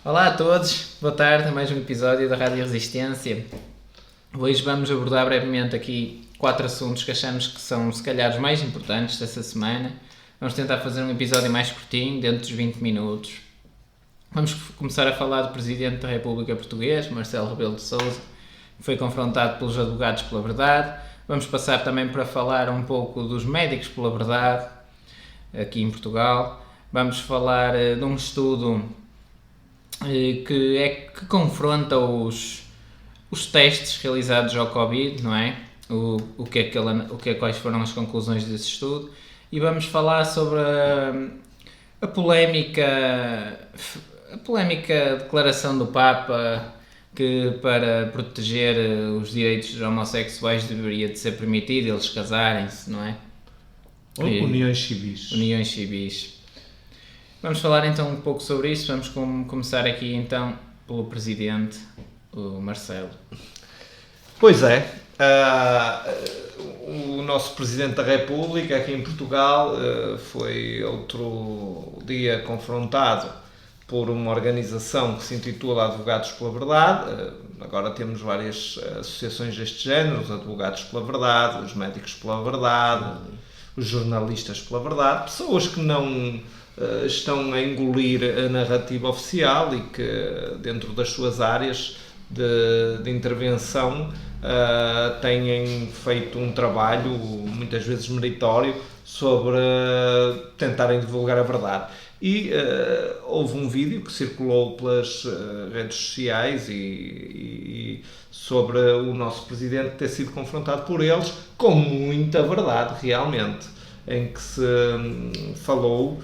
Olá a todos, boa tarde a mais um episódio da Rádio Resistência. Hoje vamos abordar brevemente aqui 4 assuntos que achamos que são se calhar os mais importantes dessa semana. Vamos tentar fazer um episódio mais curtinho, dentro dos 20 minutos. Vamos começar a falar do Presidente da República Portuguesa, Marcelo Rebelo de Sousa, que foi confrontado pelos advogados pela verdade. Vamos passar também para falar um pouco dos médicos pela verdade, aqui em Portugal. Vamos falar de um estudo que confronta os testes realizados ao Covid, não é? Quais foram as conclusões desse estudo, e vamos falar sobre a polémica declaração do Papa que para proteger os direitos dos homossexuais deveria de ser permitido eles casarem-se, não é? Uniões civis. Uniões civis. Vamos falar então um pouco sobre isso. Vamos começar aqui então pelo Presidente, o Marcelo. Pois é, o nosso Presidente da República aqui em Portugal foi outro dia confrontado por uma organização que se intitula Advogados pela Verdade. Agora temos várias associações deste género, os Advogados pela Verdade, os Médicos pela Verdade, os Jornalistas pela Verdade, pessoas que não estão a engolir a narrativa oficial e que, dentro das suas áreas de intervenção, têm feito um trabalho, muitas vezes meritório, sobre tentarem divulgar a verdade. E houve um vídeo que circulou pelas redes sociais e sobre o nosso Presidente ter sido confrontado por eles com muita verdade, realmente, em que se falou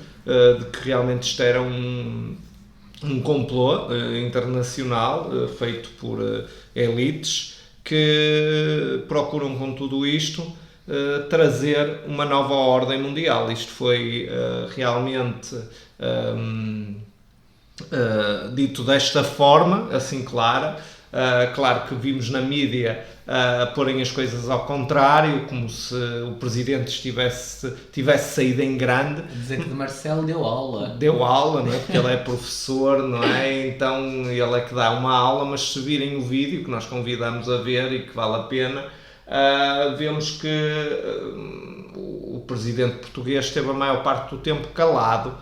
de que realmente isto era um complô internacional feito por elites que procuram com tudo isto trazer uma nova ordem mundial. Isto foi realmente dito desta forma, assim clara. Claro que vimos na mídia porem as coisas ao contrário, como se o Presidente tivesse saído em grande. Dizer que de Marcelo deu aula. Deu aula, não é? Porque ele é professor, não é? Então ele é que dá uma aula, mas se virem o vídeo, que nós convidamos a ver e que vale a pena, vemos que o Presidente português esteve a maior parte do tempo calado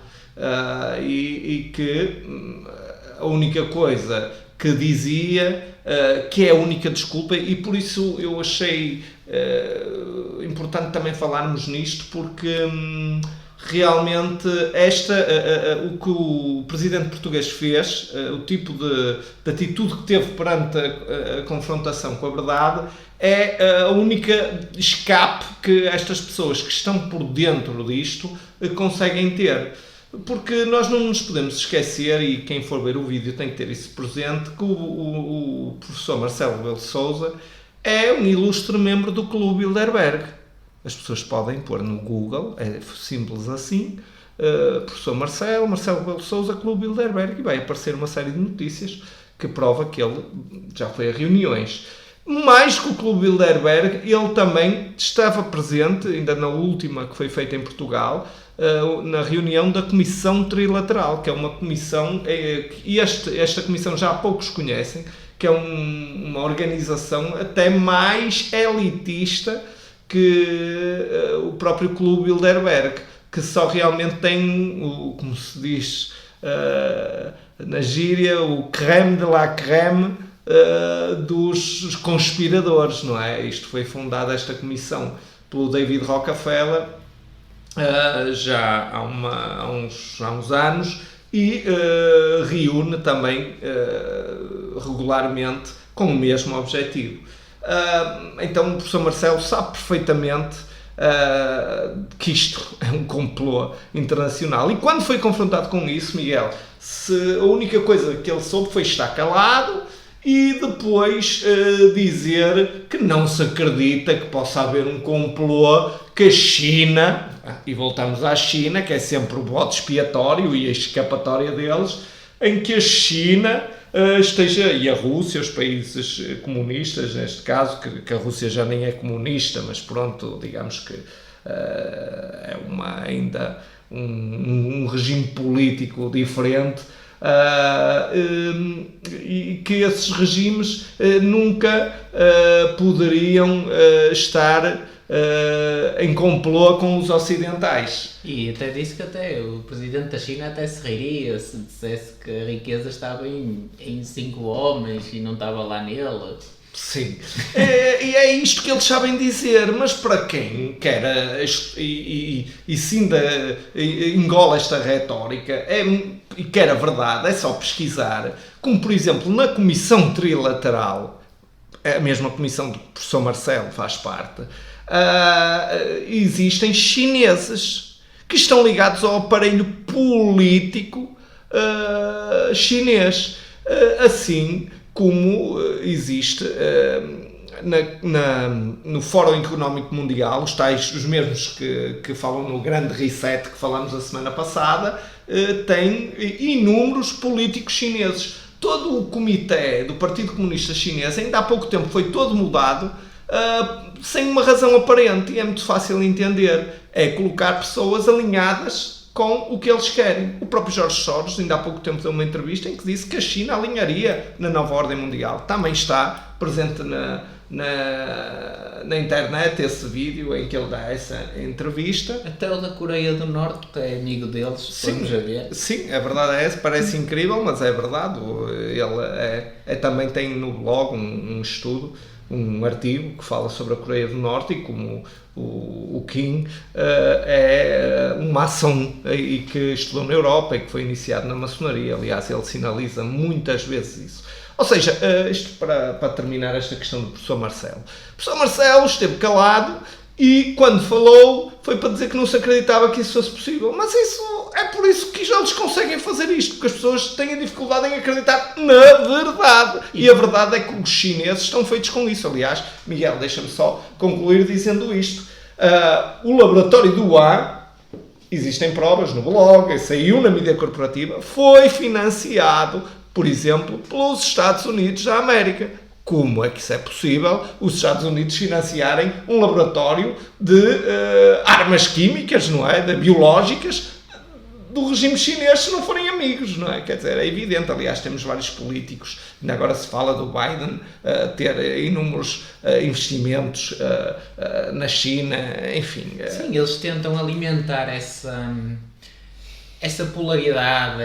e que a única coisa que dizia, que é a única desculpa, e por isso eu achei importante também falarmos nisto, porque realmente o que o Presidente português fez, o tipo de atitude que teve perante a confrontação com a verdade, é a única escape que estas pessoas que estão por dentro disto conseguem ter. Porque nós não nos podemos esquecer, e quem for ver o vídeo tem que ter isso presente, que o professor Marcelo Rebelo de Sousa é um ilustre membro do Clube Bilderberg. As pessoas podem pôr no Google, é simples assim, professor Marcelo Rebelo de Sousa, Clube Bilderberg, e vai aparecer uma série de notícias que prova que ele já foi a reuniões. Mais que o Clube Bilderberg, ele também estava presente, ainda na última que foi feita em Portugal, na reunião da Comissão Trilateral, que é uma comissão, e esta comissão já há poucos conhecem, que é uma organização até mais elitista que o próprio Clube Bilderberg, que só realmente tem, como se diz na gíria, o creme de la creme dos conspiradores, não é? Isto foi fundada, esta comissão, pelo David Rockefeller, já há uns anos, e reúne também regularmente com o mesmo objetivo. Então o professor Marcelo sabe perfeitamente que isto é um complô internacional, e quando foi confrontado com isso, Miguel, a única coisa que ele soube foi estar calado e depois dizer que não se acredita que possa haver um complô, que a China, e voltamos à China, que é sempre o bode expiatório e a escapatória deles, em que a China esteja, e a Rússia, os países comunistas, neste caso, que a Rússia já nem é comunista, mas pronto, digamos que é ainda um regime político diferente, e que esses regimes nunca poderiam estar em complô com os ocidentais. E até disse que até o presidente da China até se reiria se dissesse que a riqueza estava em 5 homens e não estava lá nele. Sim, e é isto que eles sabem dizer, mas para quem quer e se ainda engola esta retórica e quer a verdade, é só pesquisar, como por exemplo na Comissão Trilateral, a mesma comissão do professor Marcelo faz parte, existem chineses que estão ligados ao aparelho político chinês, assim como existe no Fórum Económico Mundial, os mesmos que falam no grande reset que falamos a semana passada, tem inúmeros políticos chineses. Todo o comitê do Partido Comunista Chinês ainda há pouco tempo foi todo mudado sem uma razão aparente, e é muito fácil entender. É colocar pessoas alinhadas com o que eles querem. O próprio Jorge Soros ainda há pouco tempo deu uma entrevista em que disse que a China alinharia na nova ordem mundial. Também está presente na internet esse vídeo em que ele dá essa entrevista. Até o da Coreia do Norte, que é amigo deles, vamos a ver. Sim, a verdade é essa, parece incrível, mas é verdade. Ele também tem no blog um estudo, um artigo que fala sobre a Coreia do Norte e como o Kim é um maçom e que estudou na Europa e que foi iniciado na maçonaria. Aliás, ele sinaliza muitas vezes isso. Ou seja, isto para terminar esta questão do professor Marcelo. O professor Marcelo esteve calado e quando falou foi para dizer que não se acreditava que isso fosse possível. Mas isso é por isso que eles conseguem fazer isto, porque as pessoas têm a dificuldade em acreditar na verdade. E a verdade é que os chineses estão feitos com isso. Aliás, Miguel, deixa-me só concluir dizendo isto. O laboratório do Wuhan, existem provas no blog, saiu na mídia corporativa, foi financiado, por exemplo, pelos Estados Unidos da América. Como é que isso é possível, os Estados Unidos financiarem um laboratório de armas químicas, não é? De biológicas, do regime chinês, se não forem amigos, não é? Quer dizer, é evidente. Aliás, temos vários políticos, ainda agora se fala do Biden ter inúmeros investimentos na China, enfim. Sim, eles tentam alimentar essa polaridade,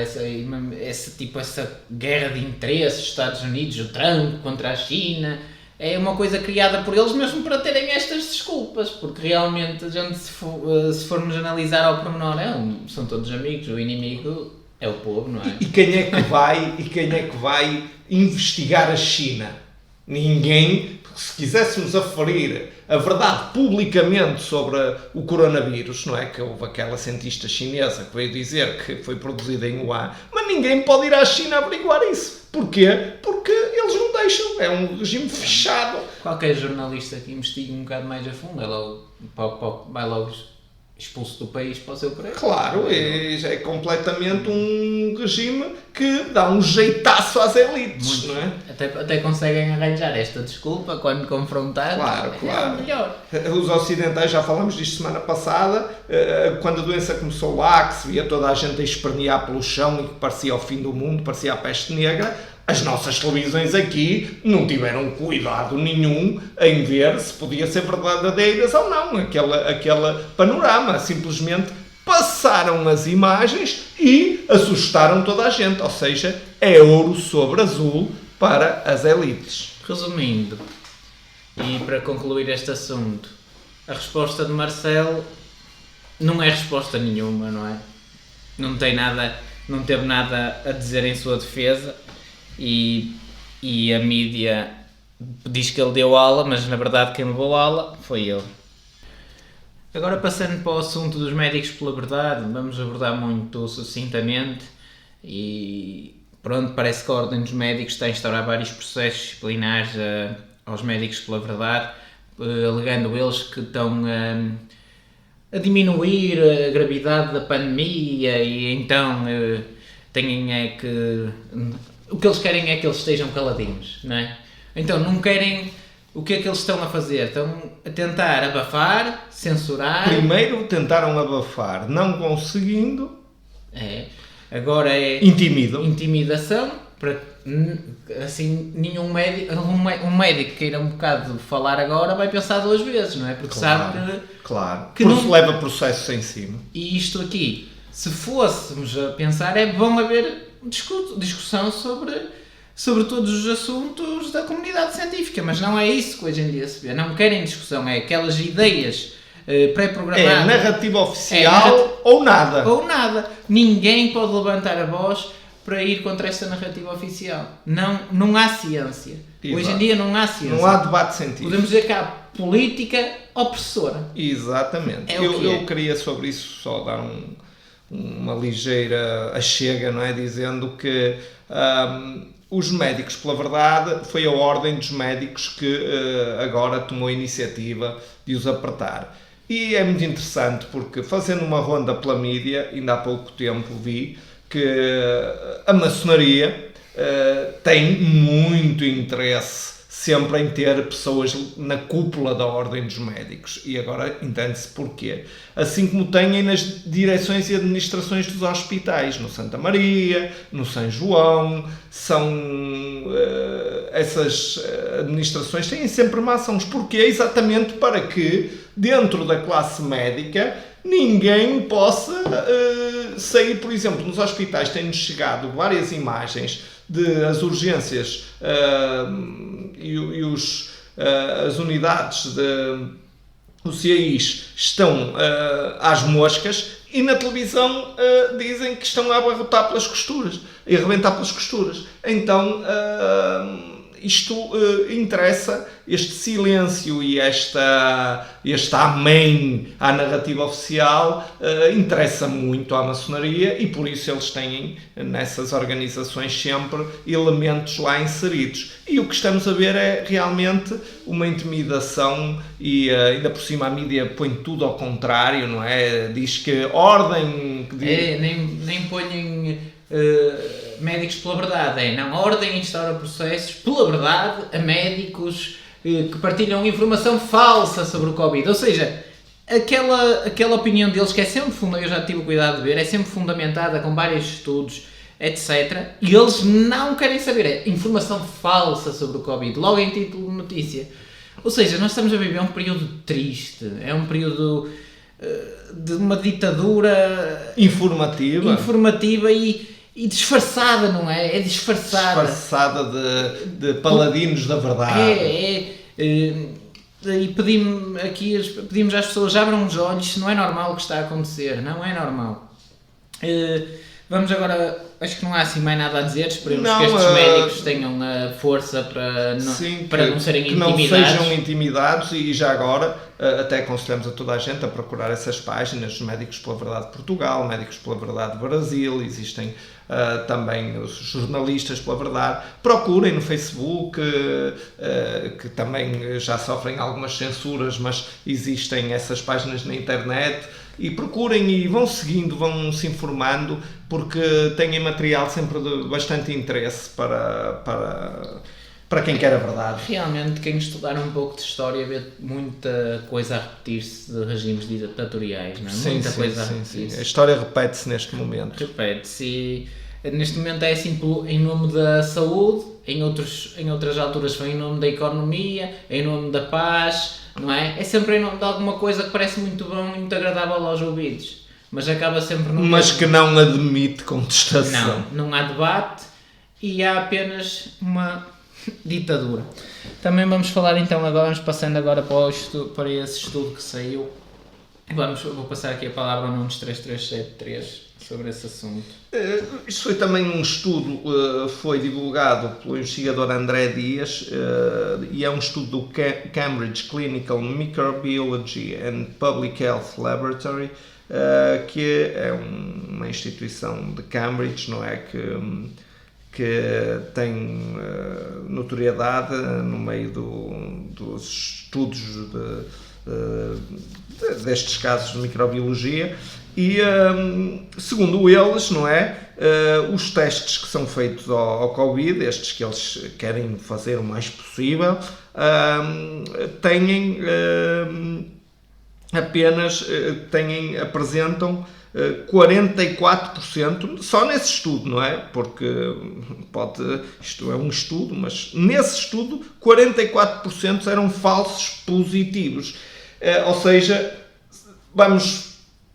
essa guerra de interesses, Estados Unidos, o Trump contra a China, é uma coisa criada por eles mesmo para terem estas desculpas, porque realmente a gente, se formos analisar ao pormenor, são todos amigos, o inimigo é o povo, não é? E quem é que vai investigar a China? Ninguém. Se quiséssemos aferir a verdade publicamente sobre o coronavírus, não é? Que houve aquela cientista chinesa que veio dizer que foi produzida em Wuhan, mas ninguém pode ir à China averiguar isso. Porquê? Porque eles não deixam, é um regime fechado. Qualquer jornalista que investigue um bocado mais a fundo, vai logo expulso do país para o seu país. Claro, é completamente um regime que dá um jeitaço às elites, não é? Até conseguem arranjar esta desculpa quando confrontados. Claro. É melhor. Os ocidentais, já falamos disto semana passada, quando a doença começou lá, que se via toda a gente a espernear pelo chão e que parecia o fim do mundo, parecia a peste negra, as nossas televisões aqui não tiveram cuidado nenhum em ver se podia ser verdadeiras ou não, aquele panorama. Simplesmente passaram as imagens e assustaram toda a gente. Ou seja, é ouro sobre azul para as elites. Resumindo, e para concluir este assunto, a resposta de Marcelo não é resposta nenhuma, não é? Não teve nada a dizer em sua defesa. E a mídia diz que ele deu aula, mas na verdade quem levou aula foi ele. Agora, passando para o assunto dos médicos pela verdade, vamos abordar muito sucintamente e pronto, parece que a Ordem dos Médicos está a instaurar vários processos disciplinares aos médicos pela verdade, alegando eles que estão a diminuir a gravidade da pandemia e então o que eles querem é que eles estejam caladinhos, não é? Então não querem. O que é que eles estão a fazer? Estão a tentar abafar, censurar. Primeiro tentaram abafar, não conseguindo. Agora é intimidação, para assim, nenhum médico, um médico que queira um bocado falar agora vai pensar 2 vezes, não é? Porque sabe que não se leva processos em cima. E isto aqui, se fôssemos a pensar, é bom haver discussão sobre todos os assuntos da comunidade científica, mas não é isso que hoje em dia se vê. Não querem discussão, é aquelas ideias pré-programadas. É narrativa oficial ou nada. Ou nada. Ninguém pode levantar a voz para ir contra esta narrativa oficial. Não há ciência. Exato. Hoje em dia não há ciência. Não há debate científico. Podemos dizer que há política opressora. Exatamente. Eu queria sobre isso só dar uma ligeira achega, não é? Dizendo que os médicos, pela verdade, foi a Ordem dos Médicos que agora tomou a iniciativa de os apertar. E é muito interessante porque, fazendo uma ronda pela mídia, ainda há pouco tempo vi que a maçonaria tem muito interesse sempre em ter pessoas na cúpula da Ordem dos Médicos. E agora entende-se porquê. Assim como têm nas direções e administrações dos hospitais, no Santa Maria, no São João, essas administrações têm sempre maçons. Porquê? Exatamente para que, dentro da classe médica, ninguém possa sair. Por exemplo, nos hospitais têm-nos chegado várias imagens das urgências as unidades os CAIs estão às moscas e na televisão dizem que estão a abarrotar pelas costuras, a arrebentar pelas costuras. Então isto interessa, este silêncio e este amém à narrativa oficial interessa muito à maçonaria e por isso eles têm nessas organizações sempre elementos lá inseridos. E o que estamos a ver é realmente uma intimidação e ainda por cima a mídia põe tudo ao contrário, não é? Diz que ordem... nem põem... médicos pela verdade, não, a Ordem instaura processos pela verdade a médicos que partilham informação falsa sobre o Covid, ou seja, aquela opinião deles que é sempre fundamentada, eu já tive o cuidado de ver, é sempre fundamentada com vários estudos, etc, e eles não querem saber, é informação falsa sobre o Covid, logo em título de notícia, ou seja, nós estamos a viver um período triste, é um período de uma ditadura informativa e disfarçada, não é? É disfarçada. Disfarçada de paladinos da verdade. E pedimos às pessoas, abram os olhos, isso não é normal o que está a acontecer, não é normal. Vamos agora, acho que não há assim mais nada a dizer, esperemos que estes médicos tenham a força para não serem intimidados. Que não sejam intimidados e já agora até aconselhamos a toda a gente a procurar essas páginas, Médicos pela Verdade de Portugal, Médicos pela Verdade de Brasil, existem também os Jornalistas pela Verdade, procurem no Facebook, que também já sofrem algumas censuras, mas existem essas páginas na internet, e procurem e vão seguindo, vão se informando, porque têm material sempre de bastante interesse para quem quer a verdade. Realmente, quem estudar um pouco de história vê muita coisa a repetir-se de regimes ditatoriais, não é? Muita coisa a repetir-se. A história repete-se neste momento. Repete-se e neste momento é assim em nome da saúde, em outras alturas foi em nome da economia, em nome da paz, não é? É sempre em nome de alguma coisa que parece muito bom e muito agradável aos ouvidos, mas acaba sempre no Mas que não admite contestação. Não há debate e há apenas uma ditadura. Também vamos falar então agora, vamos passando agora para esse estudo que saiu. Vou passar aqui a palavra ao Nunes 3373 sobre esse assunto. Isto foi também um estudo, foi divulgado pelo investigador André Dias e é um estudo do Cambridge Clinical Microbiology and Public Health Laboratory, que é uma instituição de Cambridge, não é, que tem notoriedade no meio dos estudos destes casos de microbiologia e, segundo eles, não é, os testes que são feitos ao Covid, estes que eles querem fazer o mais possível, têm apenas apresentam 44%, só nesse estudo, não é? Porque isto é um estudo, mas nesse estudo 44% eram falsos positivos. Ou seja, vamos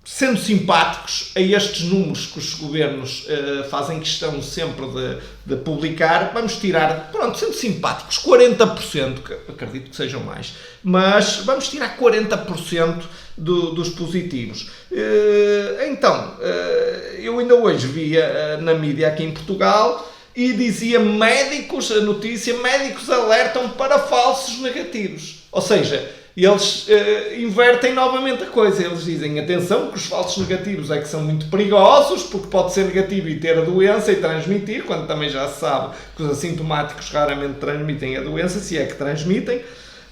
sendo simpáticos a estes números que os governos fazem questão sempre de publicar, vamos tirar, sendo simpáticos, 40%, que acredito que sejam mais, mas vamos tirar 40% dos positivos. Então, eu ainda hoje via na mídia aqui em Portugal e dizia médicos alertam para falsos negativos. Ou seja, eles invertem novamente a coisa. Eles dizem, atenção, que os falsos negativos é que são muito perigosos, porque pode ser negativo e ter a doença e transmitir, quando também já se sabe que os assintomáticos raramente transmitem a doença, se é que transmitem,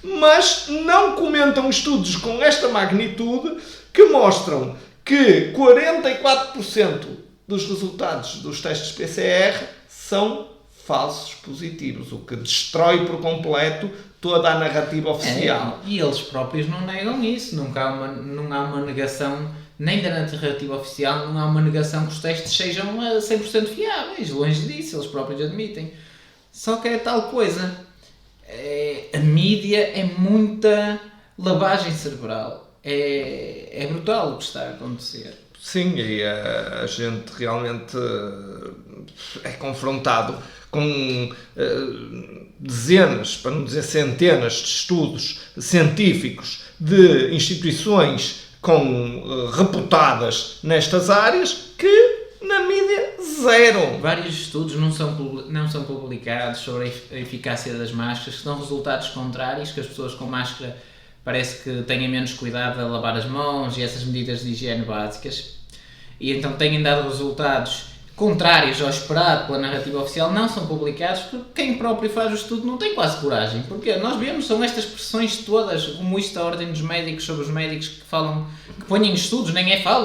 mas não comentam estudos com esta magnitude que mostram que 44% dos resultados dos testes PCR são falsos positivos, o que destrói por completo toda a narrativa oficial. E eles próprios não negam isso, não há uma negação, nem da narrativa oficial, não há uma negação que os testes sejam 100% fiáveis, longe disso, eles próprios admitem. Só que é tal coisa, a mídia é muita lavagem cerebral, é brutal o que está a acontecer. Sim, e a gente realmente é confrontado com dezenas, para não dizer centenas, de estudos científicos de instituições reputadas nestas áreas que na mídia zero. Vários estudos não são publicados sobre a eficácia das máscaras, que dão resultados contrários, que as pessoas com máscara parece que têm menos cuidado a lavar as mãos e essas medidas de higiene básicas, e então têm dado resultados contrários ao esperado pela narrativa oficial, não são publicados porque quem próprio faz o estudo não tem quase coragem. Porque nós vemos, são estas pressões todas, como isto da ordem dos médicos sobre os médicos que falam, que ponham estudos,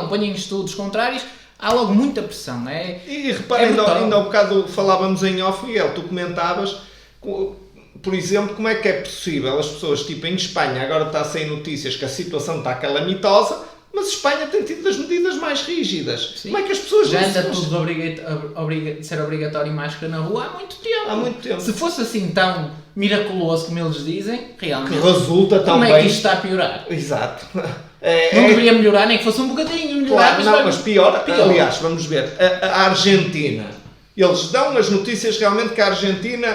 ponham estudos contrários, há logo muita pressão. E repara, ainda há bocado falávamos em off, Miguel, tu comentavas, por exemplo, como é que é possível as pessoas, tipo em Espanha, agora está a sair notícias que a situação está calamitosa, mas Espanha tem tido as medidas mais rígidas. Sim. Como é que as pessoas... Já anda tudo de ser obrigatório máscara na rua há muito tempo. Há muito tempo. Se fosse assim tão miraculoso como eles dizem, realmente... Que resulta tão bem. Como é que isto está a piorar? Exato. Não deveria melhorar, nem que fosse um bocadinho melhorar. Claro, mas pior. Aliás, vamos ver, a Argentina... Eles dão as notícias realmente que a Argentina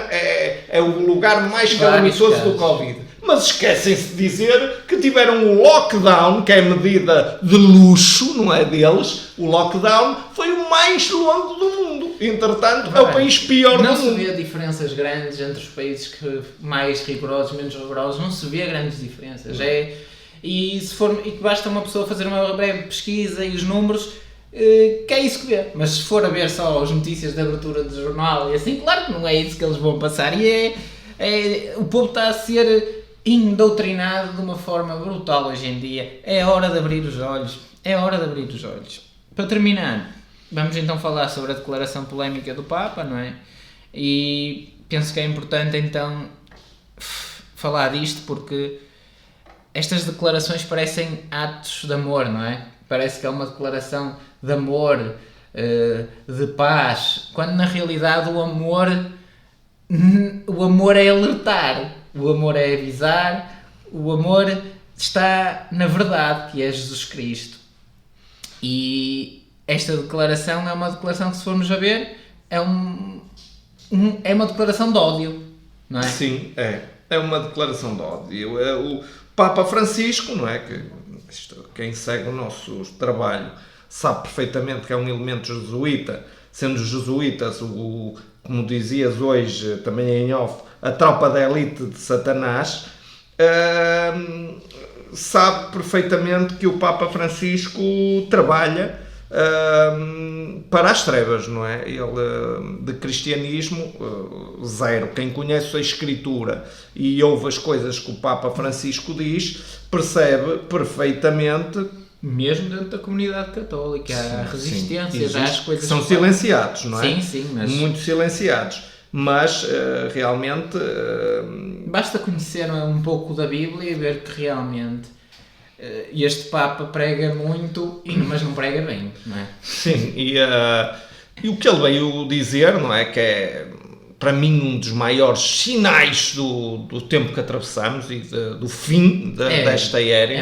é o lugar mais calamitoso do Covid. Mas esquecem-se de dizer que tiveram um lockdown, que é medida de luxo, não é deles. O lockdown foi o mais longo do mundo. Entretanto, é o país pior do mundo. Não se vê diferenças grandes entre os países que mais rigorosos, menos rigorosos. Não se vê grandes diferenças. E basta uma pessoa fazer uma breve pesquisa e os números... que é isso que vê, mas se for a ver só as notícias de abertura do jornal e assim, claro que não é isso que eles vão passar, e o povo está a ser indoutrinado de uma forma brutal hoje em dia. É hora de abrir os olhos, Para terminar, vamos então falar sobre a declaração polémica do Papa, não é? E penso que é importante então falar disto, porque estas declarações parecem atos de amor, não é? Parece que é uma declaração de amor, de paz, quando na realidade o amor é alertar, o amor é avisar, o amor está na verdade, que é Jesus Cristo. E esta declaração é uma declaração que, se formos a ver, é uma declaração de ódio, não é? Sim, é uma declaração de ódio. O Papa Francisco, não é? Quem segue o nosso trabalho sabe perfeitamente que é um elemento jesuíta, sendo os jesuítas, como dizias hoje, também em off, a tropa da elite de Satanás, sabe perfeitamente que o Papa Francisco trabalha para as trevas, não é? Ele, de cristianismo, zero. Quem conhece a Escritura e ouve as coisas que o Papa Francisco diz, percebe perfeitamente... Mesmo dentro da comunidade católica, há resistências às coisas... São silenciados, não é? Sim, mas... Muito silenciados. Mas, realmente... Basta conhecer um pouco da Bíblia e ver que realmente este Papa prega muito, mas não prega bem, não é? Sim, e o que ele veio dizer, não é, que é, para mim, um dos maiores sinais do tempo que atravessamos e do fim desta era.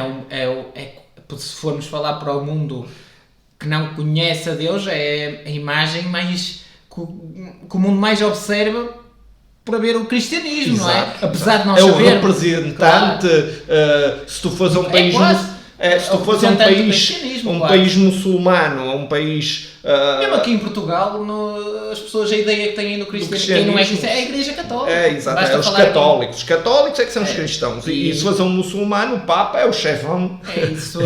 Se formos falar para o mundo que não conhece a Deus, é a imagem mais que o mundo mais observa para ver o cristianismo, Exato, não é? Apesar de nós é sabermos... o representante, se tu fores a um país... se tu fores a um país muçulmano, a um país... Mesmo aqui em Portugal, as pessoas, a ideia que têm no cristianismo, quem não é cristão, é a Igreja Católica. É, exato, é os católicos. Os católicos é que são os cristãos. E se fores a um muçulmano, o Papa é o chefão. É isso,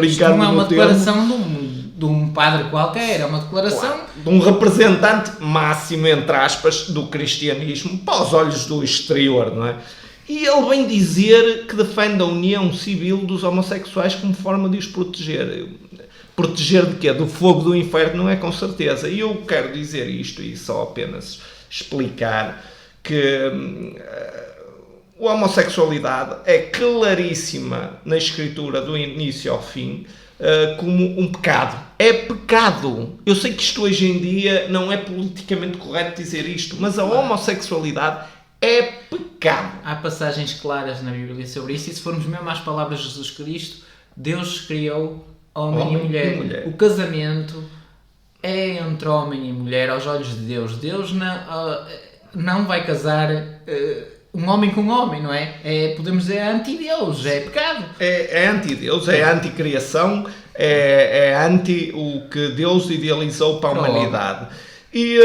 isto não é uma declaração de um padre qualquer, é uma declaração... De um representante máximo, entre aspas, do cristianismo, para os olhos do exterior, não é? E ele vem dizer que defende a união civil dos homossexuais como forma de os proteger. Proteger de quê? Do fogo do inferno, não é, com certeza. E eu quero dizer isto e só apenas explicar que a homossexualidade é claríssima na escritura do início ao fim como um pecado. É pecado. Eu sei que isto hoje em dia não é politicamente correto dizer isto, mas a homossexualidade é pecado. Há passagens claras na Bíblia sobre isso, e se formos mesmo às palavras de Jesus Cristo, Deus criou homem e mulher. O casamento é entre homem e mulher aos olhos de Deus. Deus não vai casar um homem com um homem, não é? Podemos dizer, é anti-Deus, é pecado. É anti-Deus, é anti-criação, é anti o que Deus idealizou para a humanidade. E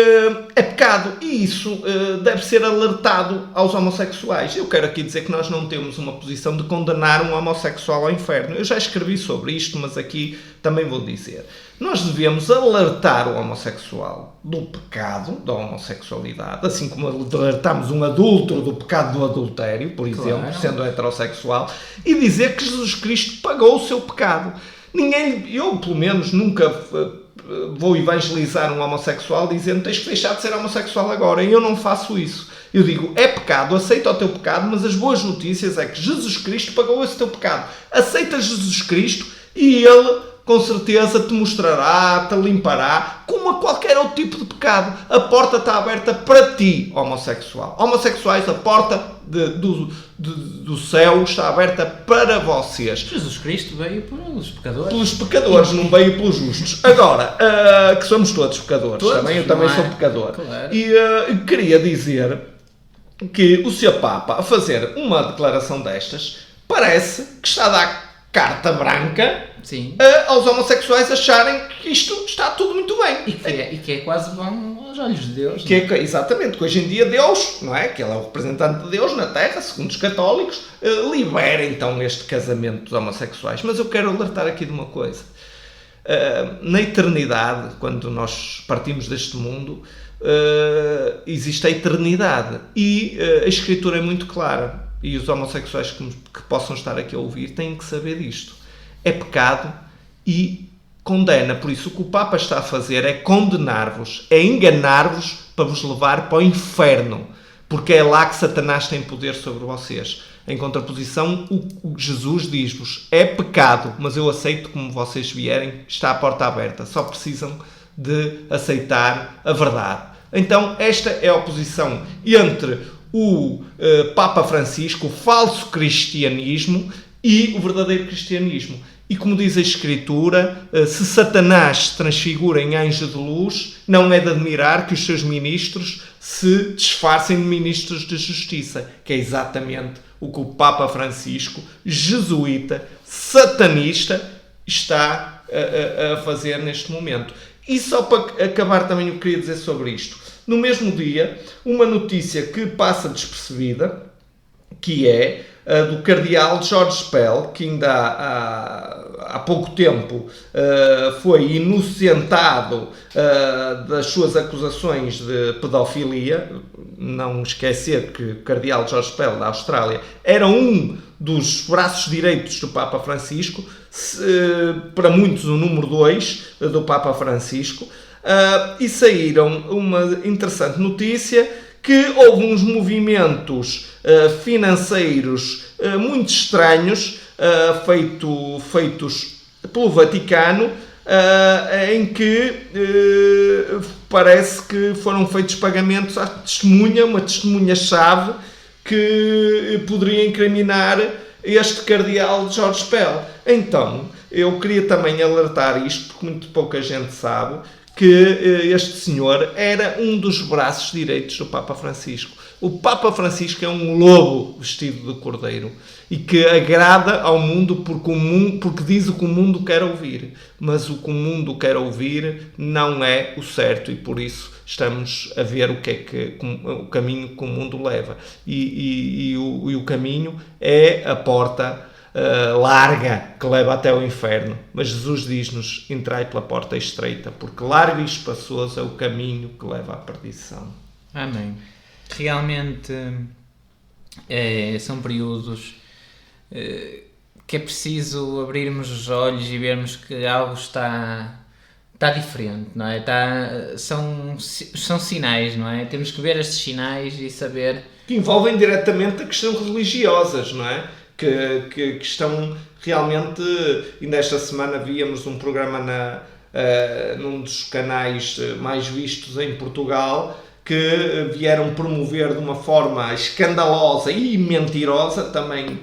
é pecado, e isso deve ser alertado aos homossexuais. Eu quero aqui dizer que nós não temos uma posição de condenar um homossexual ao inferno. Eu já escrevi sobre isto, mas aqui também vou dizer. Nós devemos alertar o homossexual do pecado da homossexualidade, assim como alertamos um adúltero do pecado do adultério, por exemplo, sendo heterossexual, e dizer que Jesus Cristo pagou o seu pecado. Eu, pelo menos, nunca... vou evangelizar um homossexual dizendo tens que deixar de ser homossexual agora, e eu não faço isso. Eu digo, é pecado, aceita o teu pecado, mas as boas notícias é que Jesus Cristo pagou esse teu pecado. Aceita Jesus Cristo e Ele com certeza te mostrará, te limpará, como a qualquer outro tipo de pecado. A porta está aberta para ti, homossexual. Homossexuais, a porta do céu está aberta para vocês. Jesus Cristo veio pelos pecadores. Pelos pecadores, não veio pelos justos. Agora, que somos todos pecadores, todos, eu também sou pecador. Claro. E queria dizer que o Sr. Papa, a fazer uma declaração destas, parece que está a dar carta branca aos homossexuais acharem que isto está tudo muito bem. E que é quase bom aos olhos de Deus. Exatamente, que hoje em dia Deus, não é? Que Ele é o representante de Deus na Terra, segundo os católicos, libera então este casamento dos homossexuais. Mas eu quero alertar aqui de uma coisa. Na eternidade, quando nós partimos deste mundo, existe a eternidade. E a Escritura é muito clara. E os homossexuais que possam estar aqui a ouvir têm que saber disto. É pecado e condena. Por isso, o que o Papa está a fazer é condenar-vos, é enganar-vos para vos levar para o inferno. Porque é lá que Satanás tem poder sobre vocês. Em contraposição, o Jesus diz-vos, é pecado, mas eu aceito como vocês vierem, está a porta aberta. Só precisam de aceitar a verdade. Então, esta é a oposição entre o Papa Francisco, o falso cristianismo e o verdadeiro cristianismo. E como diz a Escritura, se Satanás se transfigura em anjo de luz, não é de admirar que os seus ministros se disfarcem de ministros de justiça, que é exatamente o que o Papa Francisco, jesuíta, satanista, está a fazer neste momento. E só para acabar também eu queria dizer sobre isto. No mesmo dia, uma notícia que passa despercebida, que é do cardeal George Pell, que ainda há pouco tempo foi inocentado das suas acusações de pedofilia. Não esquecer que o cardeal George Pell, da Austrália, era um dos braços direitos do Papa Francisco, para muitos o número 2 do Papa Francisco. E saíram uma interessante notícia que houve uns movimentos financeiros muito estranhos feitos pelo Vaticano, em que parece que foram feitos pagamentos à testemunha, uma testemunha-chave que poderia incriminar este cardeal Jorge Pell. Então, eu queria também alertar isto, porque muito pouca gente sabe, que este senhor era um dos braços direitos do Papa Francisco. O Papa Francisco é um lobo vestido de cordeiro e que agrada ao mundo porque diz o que o mundo quer ouvir. Mas o que o mundo quer ouvir não é o certo e por isso estamos a ver o caminho que o mundo leva. E o caminho é a porta larga que leva até o inferno. Mas Jesus diz-nos: entrai pela porta estreita, porque largo e espaçoso é o caminho que leva à perdição. Amém. Realmente são períodos que é preciso abrirmos os olhos e vermos que algo está diferente, não é? São sinais, não é? Temos que ver estes sinais e saber... Que envolvem diretamente a questão religiosas, não é? Que estão realmente... Ainda esta semana víamos um programa num dos canais mais vistos em Portugal, que vieram promover de uma forma escandalosa e mentirosa, também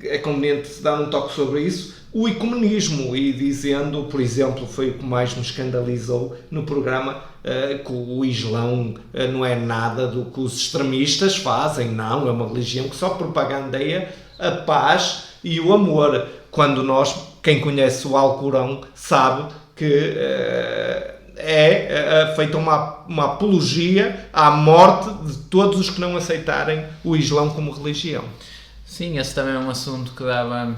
é conveniente dar um toque sobre isso, o ecumenismo, e dizendo, por exemplo, foi o que mais me escandalizou no programa, que o Islão não é nada do que os extremistas fazem, não, é uma religião que só propagandeia a paz e o amor, quando quem conhece o Alcorão sabe que é feita uma apologia à morte de todos os que não aceitarem o Islão como religião. Sim, esse também é um assunto que dava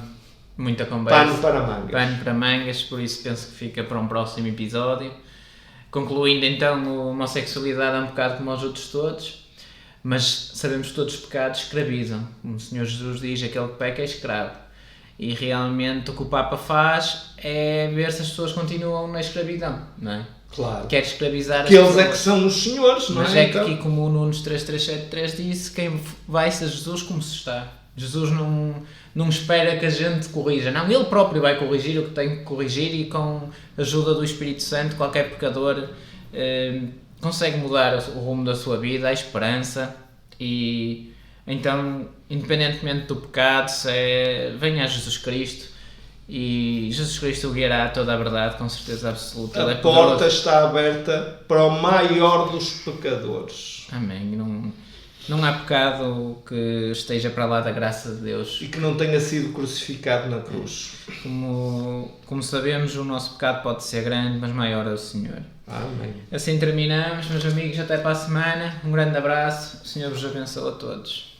muita conversa. Pano para mangas, por isso penso que fica para um próximo episódio. Concluindo então, a homossexualidade é um bocado como os outros todos, mas sabemos que todos os pecados escravizam. Como o Senhor Jesus diz, aquele que peca é escravo. E realmente o que o Papa faz é ver se as pessoas continuam na escravidão, não é? Claro. Quer escravizar as que pessoas. Eles é que são os senhores, não é? Mas é que aqui, como o Nunes 3373 disse, quem vai-se a Jesus como se está. Jesus não espera que a gente corrija, não, ele próprio vai corrigir o que tem que corrigir e com a ajuda do Espírito Santo qualquer pecador consegue mudar o rumo da sua vida, a esperança. E então, independentemente do pecado, venha a Jesus Cristo e Jesus Cristo o guiará a toda a verdade, com certeza absoluta. A porta está aberta para o maior dos pecadores. Amém. Não há pecado que esteja para lá da graça de Deus. E que não tenha sido crucificado na cruz. Como sabemos, o nosso pecado pode ser grande, mas maior é o Senhor. Amém. Assim terminamos, meus amigos, até para a semana. Um grande abraço. O Senhor vos abençoe a todos.